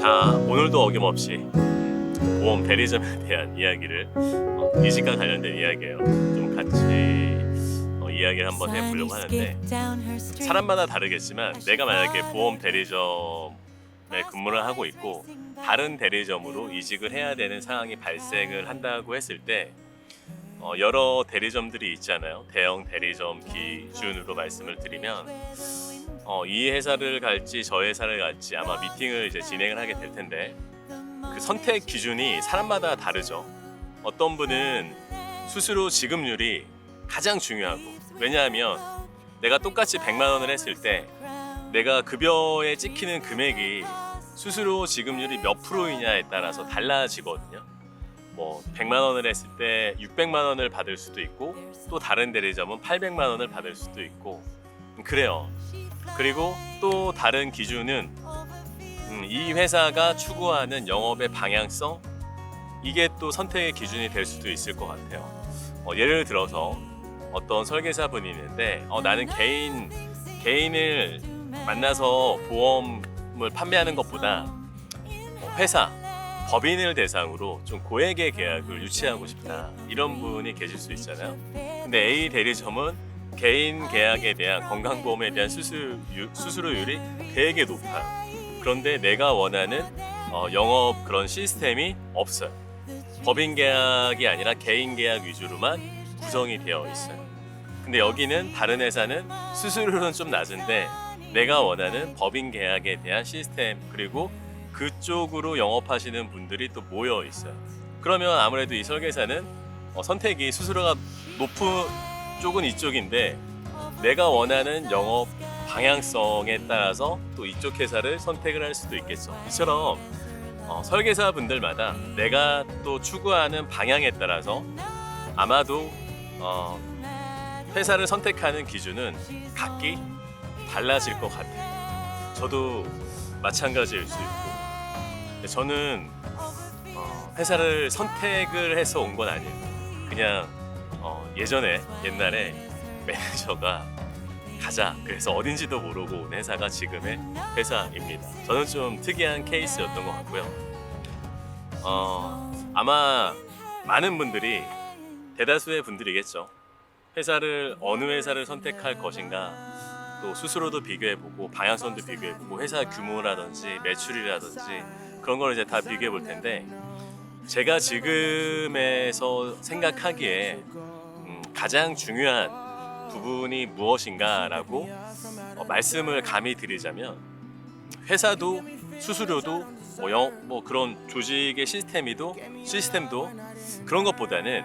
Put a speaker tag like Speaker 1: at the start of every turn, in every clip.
Speaker 1: 자, 오늘도 어김없이 보험 대리점에 대한 이야기를 이직과 관련된 이야기예요. 좀 같이 이야기를 한번 해보려고 하는데, 사람마다 다르겠지만 내가 만약에 보험 대리점에 근무를 하고 있고 다른 대리점으로 이직을 해야 되는 상황이 발생을 한다고 했을 때, 여러 대리점들이 있잖아요. 대형 대리점 기준으로 말씀을 드리면 이 회사를 갈지 저 회사를 갈지 아마 미팅을 이제 진행을 하게 될 텐데, 그 선택 기준이 사람마다 다르죠. 어떤 분은 수수료 지급률이 가장 중요하고, 왜냐하면 내가 똑같이 100만 원을 했을 때 내가 급여에 찍히는 금액이 수수료 지급률이 몇 프로이냐에 따라서 달라지거든요. 뭐 100만 원을 했을 때 600만 원을 받을 수도 있고, 또 다른 대리점은 800만 원을 받을 수도 있고 그래요. 그리고 또 다른 기준은 이 회사가 추구하는 영업의 방향성, 이게 또 선택의 기준이 될 수도 있을 것 같아요. 예를 들어서 어떤 설계사분이 있는데 나는 개인을 만나서 보험을 판매하는 것보다 회사, 법인을 대상으로 좀 고액의 계약을 유치하고 싶다, 이런 분이 계실 수 있잖아요. 근데 A 대리점은 개인 계약에 대한 건강보험에 대한 수수료율이 되게 높아요. 그런데 내가 원하는 영업 그런 시스템이 없어요. 법인 계약이 아니라 개인 계약 위주로만 구성이 되어 있어요. 근데 여기는 다른 회사는 수수료는 좀 낮은데 내가 원하는 법인 계약에 대한 시스템, 그리고 그쪽으로 영업하시는 분들이 또 모여 있어요. 그러면 아무래도 이 설계사는 선택이 수수료가 높은 쪽은 이쪽인데 내가 원하는 영업 방향성에 따라서 또 이쪽 회사를 선택을 할 수도 있겠죠. 이처럼 설계사 분들마다 내가 또 추구하는 방향에 따라서 아마도 회사를 선택하는 기준은 각기 달라질 것 같아요. 저도 마찬가지일 수 있고. 근데 저는 회사를 선택을 해서 온 건 아니에요. 그냥 옛날에 매니저가 가자, 그래서 어딘지도 모르고 온 회사가 지금의 회사입니다. 저는 좀 특이한 케이스였던 것 같고요. 아마 많은 분들이, 대다수의 분들이겠죠, 어느 회사를 선택할 것인가, 또 수수료도 비교해보고 방향성도 비교해보고 회사 규모라든지 매출이라든지 그런 걸 이제 다 비교해 볼 텐데, 제가 지금에서 생각하기에 가장 중요한 부분이 무엇인가라고 말씀을 감히 드리자면, 회사도 수수료도 뭐 그런 조직의 시스템도 그런 것보다는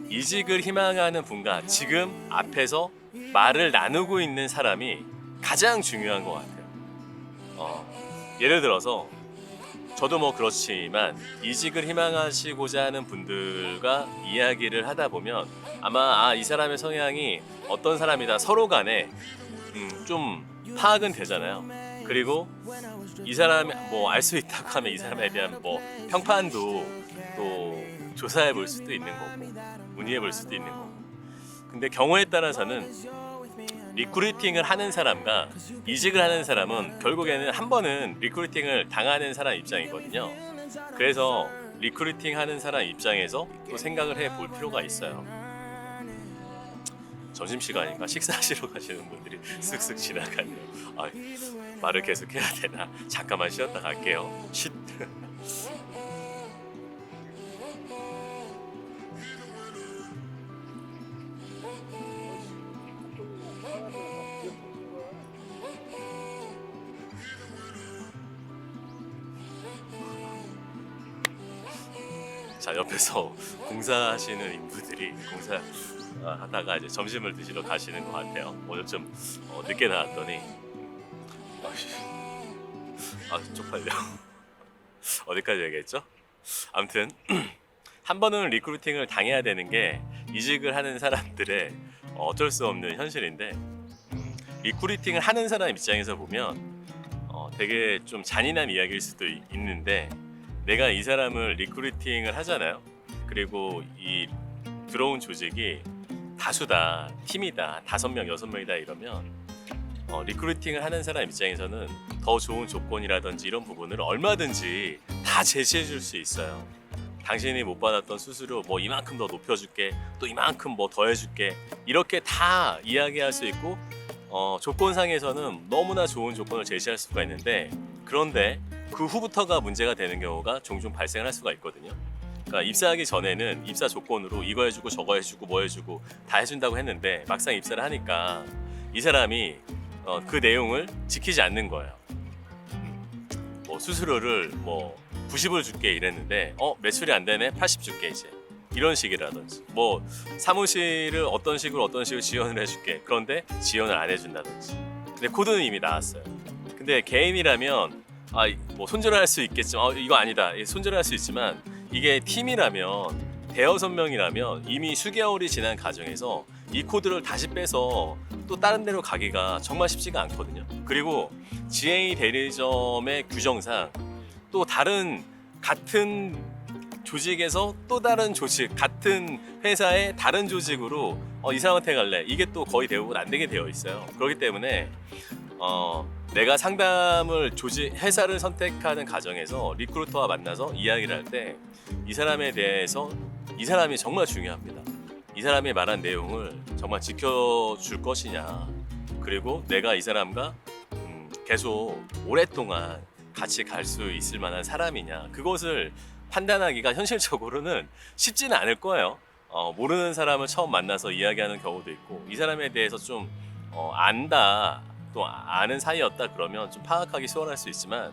Speaker 1: 이직을 희망하는 분과 지금 앞에서 말을 나누고 있는 사람이 가장 중요한 것 같아요. 예를 들어서 저도 뭐 그렇지만 이직을 희망하시고자 하는 분들과 이야기를 하다 보면 아마 이 사람의 성향이 어떤 사람이다 서로 간에 좀 파악은 되잖아요. 그리고 이 사람이 뭐 알 수 있다고 하면 이 사람에 대한 뭐 평판도 또 조사해 볼 수도 있는 거고 문의해 볼 수도 있는 거고. 근데 경우에 따라서는 리크루팅을 하는 사람과 이직을 하는 사람은 결국에는 한 번은 리크루팅을 당하는 사람 입장이거든요. 그래서 리크루팅 하는 사람 입장에서 또 생각을 해볼 필요가 있어요. 점심시간인가 식사하시러 가시는 분들이 쓱쓱 지나가네요. 말을 계속 해야 되나? 잠깐만 쉬었다 갈게요. 쉿. 자, 옆에서 공사하시는 인부들이 공사하다가 이제 점심을 드시러 가시는 것 같아요. 오늘 좀 늦게 나왔더니 쪽팔려. 어디까지 얘기했죠? 아무튼 한 번은 리크루팅을 당해야 되는 게 이직을 하는 사람들의 어쩔 수 없는 현실인데, 리크루팅을 하는 사람 입장에서 보면 되게 좀 잔인한 이야기일 수도 있는데, 내가 이 사람을 리크루팅을 하잖아요. 그리고 이 들어온 조직이 다수다, 팀이다, 5명, 6명이다 이러면 리크루팅을 하는 사람 입장에서는 더 좋은 조건이라든지 이런 부분을 얼마든지 다 제시해 줄 수 있어요. 당신이 못 받았던 수수료 뭐 이만큼 더 높여줄게, 또 이만큼 뭐 더 해줄게, 이렇게 다 이야기할 수 있고 조건상에서는 너무나 좋은 조건을 제시할 수가 있는데, 그런데 그 후부터가 문제가 되는 경우가 종종 발생을 할 수가 있거든요. 그러니까 입사하기 전에는 입사 조건으로 이거 해주고 저거 해주고 뭐 해주고 다 해준다고 했는데, 막상 입사를 하니까 이 사람이 그 내용을 지키지 않는 거예요. 뭐 수수료를 뭐 90을 줄게 이랬는데 매출이 안 되네, 80 줄게 이제, 이런 식이라든지, 뭐 사무실을 어떤 식으로 지원을 해줄게, 그런데 지원을 안 해준다든지. 근데 코드는 이미 나왔어요. 근데 개인이라면 뭐 손절할 수 있겠지만 이거 아니다, 손절할 수 있지만, 이게 팀이라면 대여섯 명이라면 이미 수개월이 지난 과정에서 이 코드를 다시 빼서 또 다른 데로 가기가 정말 쉽지가 않거든요. 그리고 GA 대리점의 규정상 또 다른 같은 조직에서 또 다른 조직, 같은 회사의 다른 조직으로 이 사람한테 갈래, 이게 또 거의 대부분 안 되게 되어 있어요. 그렇기 때문에 내가 상담을 회사를 선택하는 과정에서 리크루터와 만나서 이야기를 할 때 이 사람에 대해서, 이 사람이 정말 중요합니다. 이 사람이 말한 내용을 정말 지켜줄 것이냐, 그리고 내가 이 사람과 계속 오랫동안 같이 갈 수 있을 만한 사람이냐, 그것을 판단하기가 현실적으로는 쉽지는 않을 거예요. 모르는 사람을 처음 만나서 이야기하는 경우도 있고, 이 사람에 대해서 좀 안다, 또 아는 사이였다 그러면 좀 파악하기 수월할 수 있지만,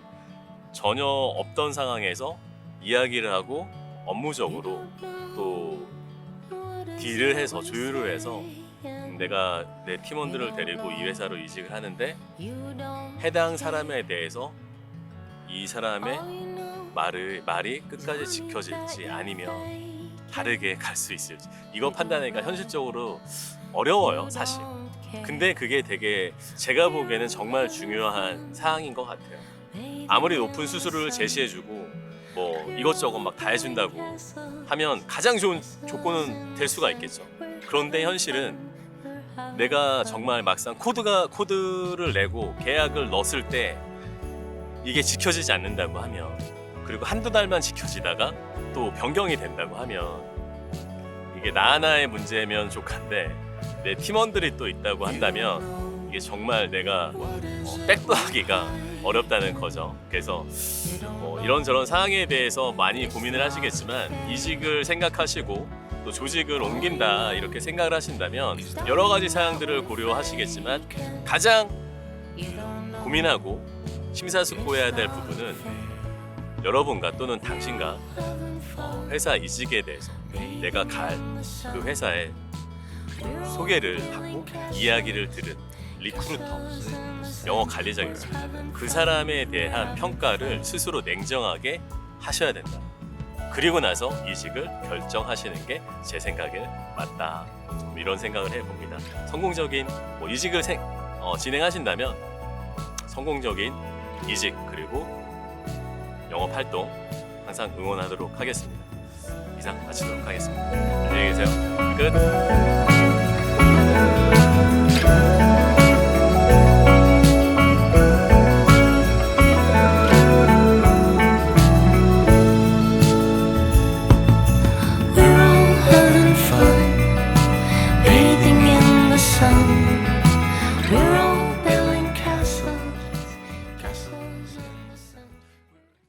Speaker 1: 전혀 없던 상황에서 이야기를 하고 업무적으로 또 딜을 해서, 조율을 해서 내가 내 팀원들을 데리고 이 회사로 이직을 하는데, 해당 사람에 대해서 이 사람의 말이 끝까지 지켜질지 아니면 다르게 갈 수 있을지, 이거 판단하기가 현실적으로 어려워요, 사실. 근데 그게 되게 제가 보기에는 정말 중요한 사항인 것 같아요. 아무리 높은 수수료를 제시해주고 뭐 이것저것 막 다 해준다고 하면 가장 좋은 조건은 될 수가 있겠죠. 그런데 현실은 내가 정말 막상 코드를 내고 계약을 넣었을 때 이게 지켜지지 않는다고 하면, 그리고 한두 달만 지켜지다가 또 변경이 된다고 하면, 이게 나 하나의 문제면 족한데 내 팀원들이 또 있다고 한다면 이게 정말 내가 백도하기가 어렵다는 거죠. 그래서 이런저런 사항에 대해서 많이 고민을 하시겠지만, 이직을 생각하시고 또 조직을 옮긴다 이렇게 생각을 하신다면 여러 가지 사항들을 고려하시겠지만, 가장 고민하고 심사숙고해야 될 부분은 여러분과 또는 당신과 회사 이직에 대해서 내가 갈 그 회사에 소개를 받고 이야기를 들은 리크루터, 영어 관리자겠죠. 그 사람에 대한 평가를 스스로 냉정하게 하셔야 된다. 그리고 나서 이직을 결정하시는 게 제 생각에 맞다, 이런 생각을 해봅니다. 성공적인 이직을 진행하신다면 성공적인 이직 그리고 영업 활동 항상 응원하도록 하겠습니다. 이상 마치도록 하겠습니다. 안녕히 계세요. 끝.